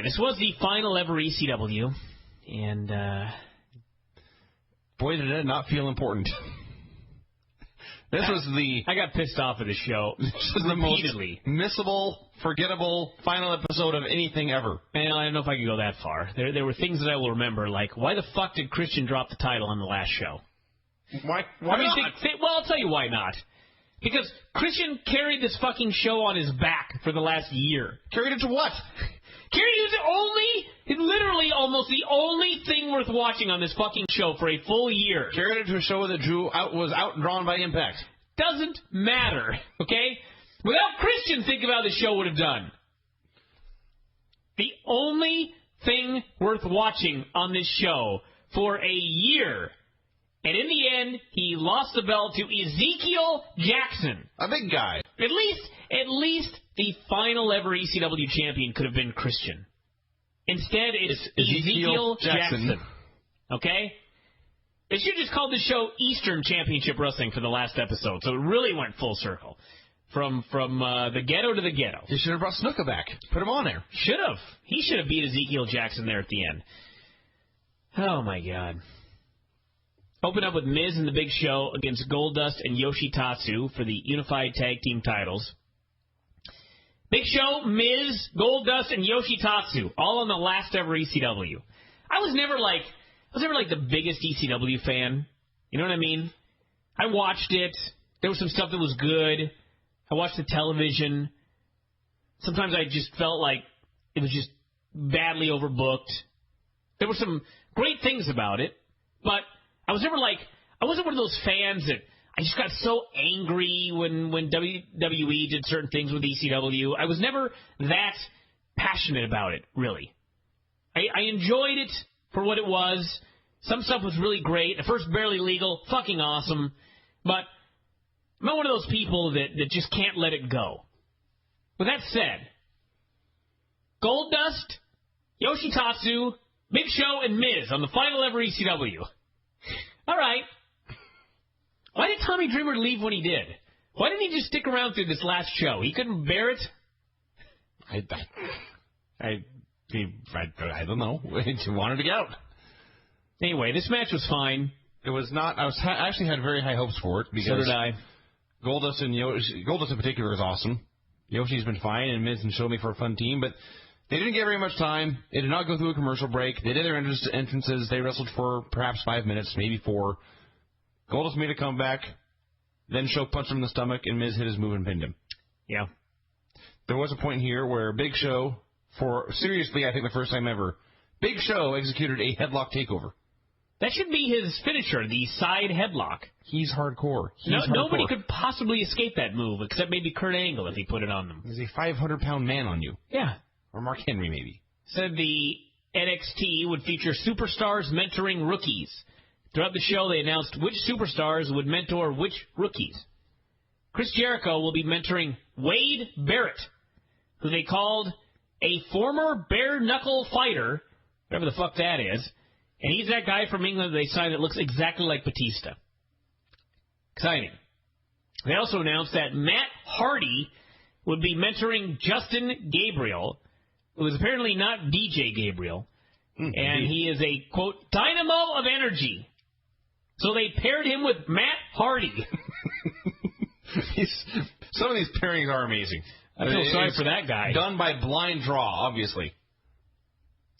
This was the final ever ECW, and boy, did it not feel important. This was I got pissed off at the show. This was the most missable, forgettable final episode of anything ever. And I don't know if I can go that far. There were things that I will remember, like, why the fuck did Christian drop the title on the last show? Why not? Well, I'll tell you why not. Because Christian carried this fucking show on his back for the last year. Carried it to what? Literally almost the only thing worth watching on this fucking show for a full year. Carried it to a show that was outdrawn by Impact. Doesn't matter, okay? Without Christian, think about how the show would have done. The only thing worth watching on this show for a year. And in the end, he lost the belt to Ezekiel Jackson. A big guy. At least the final ever ECW champion could have been Christian. Instead, it's Ezekiel Jackson. Okay? They should have just called the show Eastern Championship Wrestling for the last episode, so it really went full circle. From the ghetto to the ghetto. You should have brought Snuka back. Put him on there. Should have. He should have beat Ezekiel Jackson there at the end. Oh, my God. Open up with Miz and the Big Show against Goldust and Yoshitatsu for the Unified Tag Team titles. Big Show, Miz, Goldust, and Yoshitatsu, all on the last ever ECW. I was never like the biggest ECW fan. You know what I mean? I watched it. There was some stuff that was good. I watched the television. Sometimes I just felt like it was just badly overbooked. There were some great things about it, but I wasn't one of those fans that I just got so angry when WWE did certain things with ECW. I was never that passionate about it, really. I enjoyed it for what it was. Some stuff was really great. At first, Barely Legal, fucking awesome. But I'm not one of those people that just can't let it go. With that said, Goldust, Yoshitatsu, Big Show, and Miz on the final ever ECW. All right. Why did Tommy Dreamer leave when he did? Why didn't he just stick around through this last show? He couldn't bear it? I don't know. He wanted to get out. Anyway, this match was fine. It was not. I actually had very high hopes for it. Because so did I. Goldust in particular is awesome. Yoshi's been fine, and Miz and Show me for a fun team, but they didn't get very much time. They did not go through a commercial break. They did their entrances. They wrestled for perhaps 5 minutes, maybe 4. Goldust made a comeback. Then Show punched him in the stomach, and Miz hit his move and pinned him. Yeah. There was a point here where Big Show, for seriously, I think the first time ever, Big Show executed a headlock takeover. That should be his finisher, the side headlock. He's hardcore. Nobody could possibly escape that move, except maybe Kurt Angle if he put it on them. He's a 500-pound man on you. Yeah. Or Mark Henry, maybe. Said the NXT would feature superstars mentoring rookies. Throughout the show, they announced which superstars would mentor which rookies. Chris Jericho will be mentoring Wade Barrett, who they called a former bare-knuckle fighter, whatever the fuck that is. And he's that guy from England they signed that looks exactly like Batista. Exciting. They also announced that Matt Hardy would be mentoring Justin Gabriel, who is apparently not DJ Gabriel, and he is a, quote, dynamo of energy. So they paired him with Matt Hardy. Some of these pairings are amazing. I feel sorry for that guy. Done by blind draw, obviously.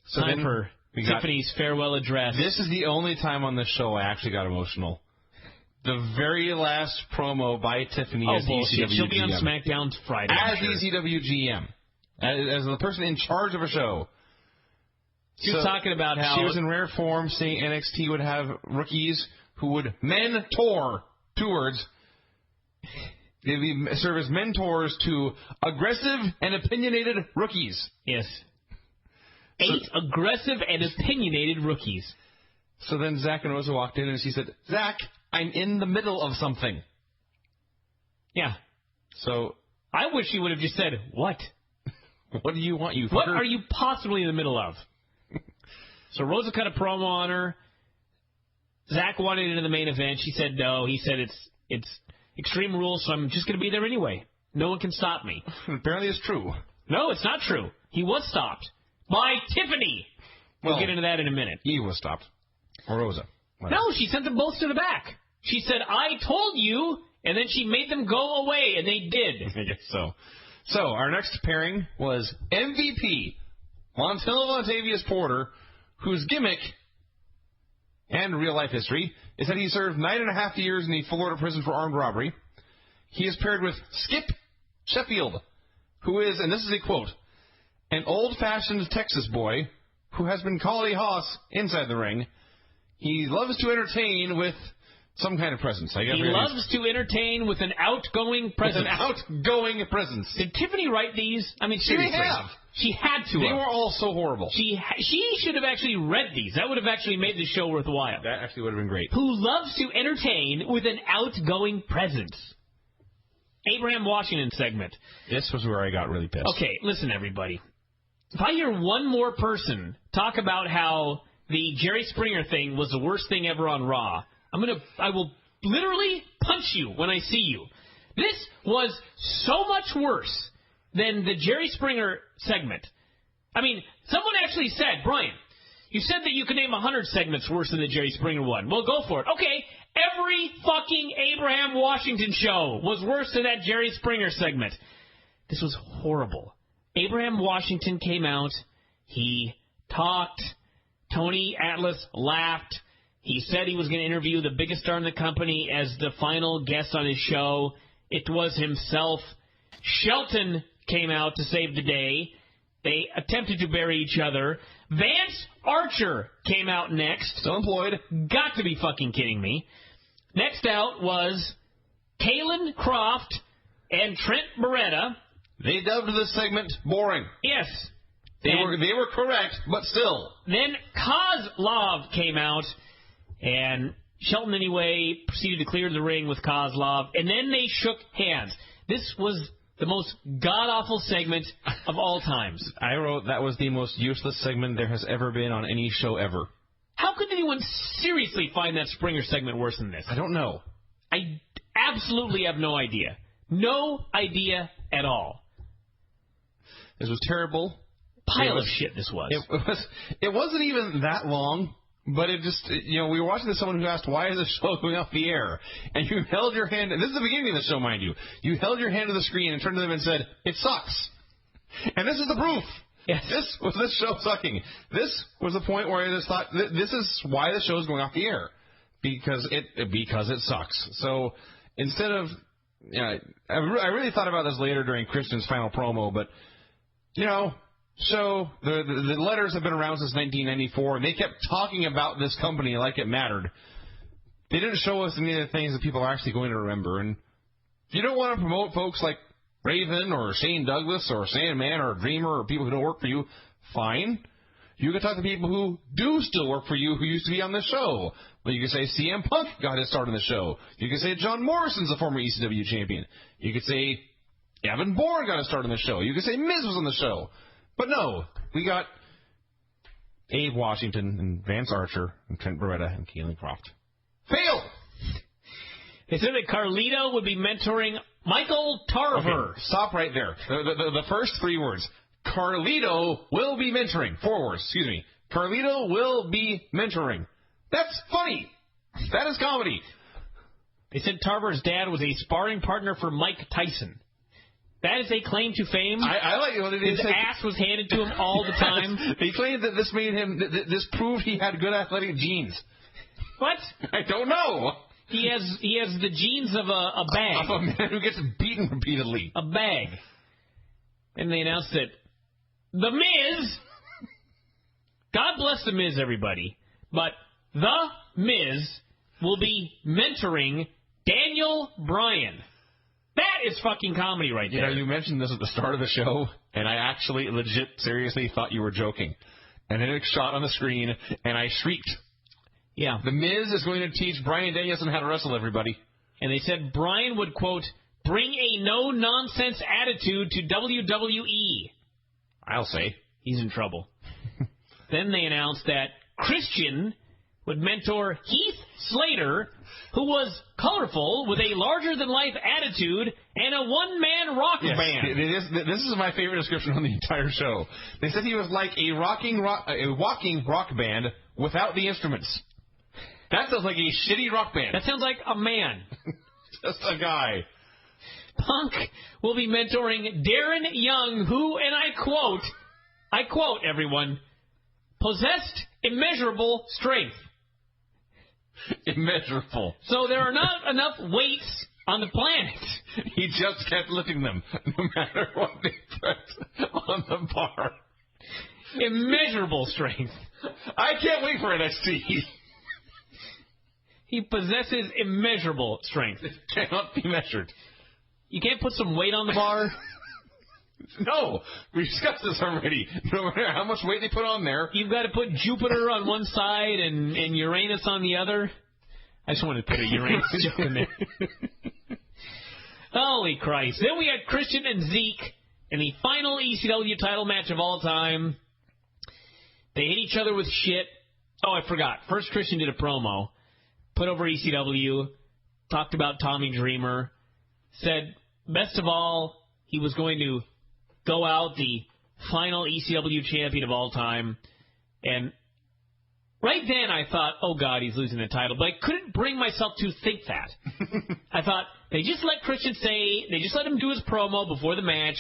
So time for Tiffany's farewell address. This is the only time on this show I actually got emotional. The very last promo by Tiffany as ECW GM. She'll be on SmackDown Friday. As ECW GM. As the person in charge of a show. She was talking about how she was in rare form saying NXT would have rookies who would mentor, 2 words, they'd serve as mentors to aggressive and opinionated rookies. Yes. 8 aggressive and opinionated rookies. So then Zach and Rosa walked in and she said, Zach, I'm in the middle of something. Yeah. So I wish she would have just said, what? What do you want, you fucker? What are you possibly in the middle of? So Rosa cut a promo on her. Zach wanted into the main event. She said no. He said it's Extreme Rules, so I'm just going to be there anyway. No one can stop me. Apparently it's true. No, it's not true. He was stopped by Tiffany. We'll get into that in a minute. Eve was stopped. Or Rosa. No, she sent them both to the back. She said, I told you, and then she made them go away, and they did. I guess so. So, our next pairing was MVP, Montavious Porter, whose gimmick and real-life history is that he served 9.5 years in the Florida prison for armed robbery. He is paired with Skip Sheffield, who is, and this is a quote, an old-fashioned Texas boy who has been Collie Hoss inside the ring. He loves to entertain with some kind of presence. He loves to entertain with an outgoing presence. Did Tiffany write these? I mean, seriously. She may have. She had to. They were all so horrible. She should have actually read these. That would have actually made the show worthwhile. That actually would have been great. Who loves to entertain with an outgoing presence. Abraham Washington segment. This was where I got really pissed. Okay, listen, everybody. If I hear one more person talk about how the Jerry Springer thing was the worst thing ever on Raw, I will literally punch you when I see you. This was so much worse than the Jerry Springer segment. I mean, someone actually said, Brian, you said that you could name 100 segments worse than the Jerry Springer one. Well, go for it. Okay, every fucking Abraham Washington show was worse than that Jerry Springer segment. This was horrible. Abraham Washington came out. He talked. Tony Atlas laughed. He said he was going to interview the biggest star in the company as the final guest on his show. It was himself. Shelton came out to save the day. They attempted to bury each other. Vance Archer came out next. Still employed. Got to be fucking kidding me. Next out was Kalen Croft and Trent Beretta. They dubbed this segment boring. Yes. They were correct, but still. Then Kozlov came out, and Shelton, anyway, proceeded to clear the ring with Kozlov, and then they shook hands. This was the most god-awful segment of all times. I wrote that was the most useless segment there has ever been on any show ever. How could anyone seriously find that Springer segment worse than this? I don't know. I absolutely have no idea. No idea at all. This was terrible. Pile of shit this was. It wasn't even that long, but it just, we were watching this someone who asked, why is the show going off the air? And you held your hand, and this is the beginning of the show, mind you. You held your hand to the screen and turned to them and said, it sucks. And this is the proof. Yes. This was this show sucking. This was the point where I just thought, this is why the show is going off the air. Because it sucks. So instead of, I really thought about this later during Christian's final promo, but, so the letters have been around since 1994, and they kept talking about this company like it mattered. They didn't show us any of the things that people are actually going to remember. And if you don't want to promote folks like Raven or Shane Douglas or Sandman or Dreamer or people who don't work for you, fine. You can talk to people who do still work for you who used to be on the show. Well, you can say CM Punk got his start on the show. You can say John Morrison's a former ECW champion. You could say Evan Bourne got his start on the show. You could say Miz was on the show. But no, we got Abe Washington and Vance Archer and Trent Beretta and Kalen Croft. Fail! They said that Carlito would be mentoring Michael Tarver. Okay, stop right there. The first 3 words. Carlito will be mentoring. 4 words, excuse me. Carlito will be mentoring. That's funny. That is comedy. They said Tarver's dad was a sparring partner for Mike Tyson. That is a claim to fame. I like it. His ass was handed to him all the time. They claimed that this made him. This proved he had good athletic genes. What? I don't know. He has the genes of a bag. Of a man who gets beaten repeatedly. A bag. And they announced that The Miz. God bless The Miz, everybody. But The Miz will be mentoring Daniel Bryan. That is fucking comedy right there. You mentioned this at the start of the show, and I actually legit seriously thought you were joking. And then it shot on the screen, and I shrieked. Yeah. The Miz is going to teach Bryan Danielson how to wrestle, everybody. And they said Bryan would, quote, bring a no-nonsense attitude to WWE. I'll say. He's in trouble. Then they announced that Christian would mentor Heath Slater, who was colorful with a larger-than-life attitude and a one-man rock band. This is my favorite description on the entire show. They said he was like a walking rock band without the instruments. That sounds like a shitty rock band. That sounds like a man. Just a guy. Punk will be mentoring Darren Young, who, and I quote, everyone, possessed immeasurable strength. Immeasurable. So there are not enough weights on the planet. He just kept lifting them, no matter what they put on the bar. Immeasurable strength. I can't wait for NXT. He possesses immeasurable strength. It cannot be measured. You can't put some weight on the bar? No, we discussed this already. No matter how much weight they put on there. You've got to put Jupiter on one side and Uranus on the other. I just wanted to put a Uranus joke in there. Holy Christ. Then we had Christian and Zeke in the final ECW title match of all time. They hit each other with shit. Oh, I forgot. First, Christian did a promo, put over ECW, talked about Tommy Dreamer, said, best of all, he was going to go out the final ECW champion of all time. And right then I thought, oh, God, he's losing the title. But I couldn't bring myself to think that. I thought, they just let him do his promo before the match,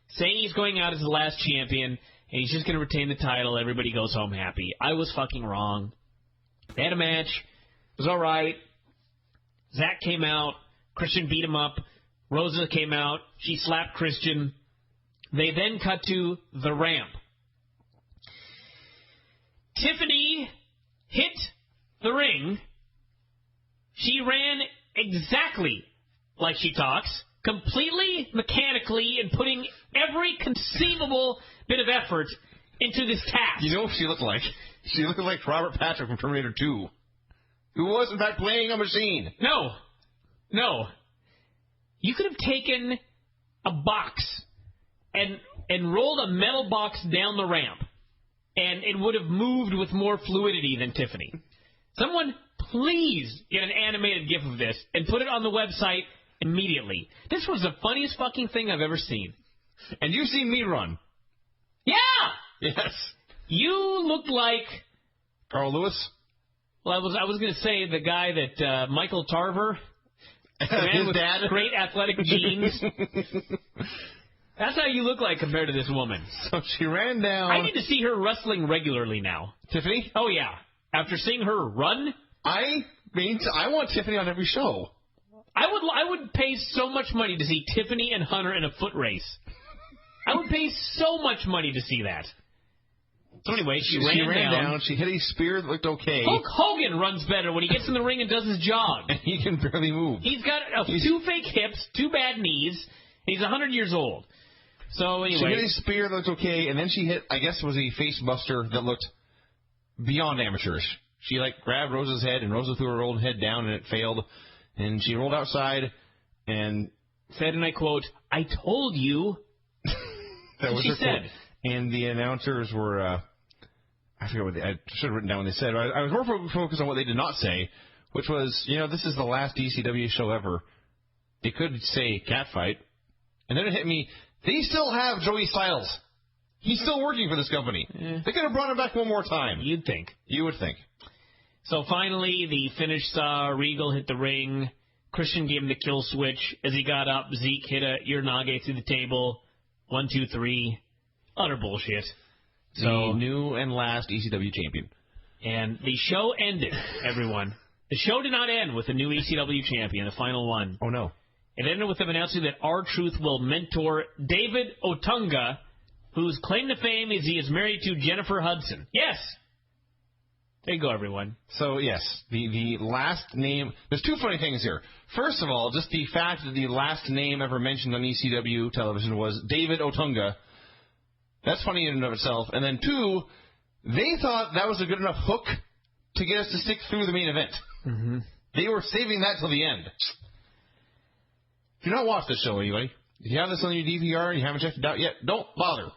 saying he's going out as the last champion, and he's just going to retain the title. Everybody goes home happy. I was fucking wrong. They had a match. It was all right. Zach came out. Christian beat him up. Rosa came out. She slapped Christian. They then cut to the ramp. Tiffany hit the ring. She ran exactly like she talks, completely mechanically, and putting every conceivable bit of effort into this task. You know what she looked like? She looked like Robert Patrick from Terminator 2, who was, in fact, playing a machine. No. You could have taken a box and rolled a metal box down the ramp, and it would have moved with more fluidity than Tiffany. Someone please get an animated GIF of this and put it on the website immediately. This was the funniest fucking thing I've ever seen. And you've seen me run. Yeah! Yes. You looked like... Carl Lewis? Well, I was going to say the guy that... Michael Tarver. The man his with dad. Great athletic genes. That's how you look like compared to this woman. So she ran down... I need to see her wrestling regularly now. Tiffany? Oh, yeah. After seeing her run... I want Tiffany on every show. I would pay so much money to see Tiffany and Hunter in a foot race. I would pay so much money to see that. So anyway, she ran down. She hit a spear that looked okay. Hulk Hogan runs better when he gets in the ring and does his job. And he can barely move. He's got two fake hips, two bad knees, and he's 100 years old. So anyway. She hit a spear that looked okay, and then she hit, I guess it was a face buster that looked beyond amateurish. She, grabbed Rosa's head, and Rosa threw her old head down, and it failed. And she rolled outside and said, and I quote, "I told you." That was she her said. Quote. And the announcers were, I forget what I should have written down what they said. I was more focused on what they did not say, which was, this is the last ECW show ever. They could say catfight. And then it hit me, they still have Joey Styles. He's still working for this company. They could have brought him back one more time. You'd think. You would think. So finally, the finish saw Regal hit the ring. Christian gave him the kill switch. As he got up, Zeke hit a Uranage through the table. 1, 2, 3. Utter bullshit. So the new and last ECW champion. And the show ended, everyone. The show did not end with the new ECW champion, the final one. Oh, no. It ended with them announcing that R-Truth will mentor David Otunga, whose claim to fame is he is married to Jennifer Hudson. Yes! There you go, everyone. So, yes, the last name... There's two funny things here. First of all, just the fact that the last name ever mentioned on ECW television was David Otunga. That's funny in and of itself. And then, two, they thought that was a good enough hook to get us to stick through the main event. Mm-hmm. They were saving that till the end. Do not watch this show, anybody. If you have this on your DVR and you haven't checked it out yet, don't bother.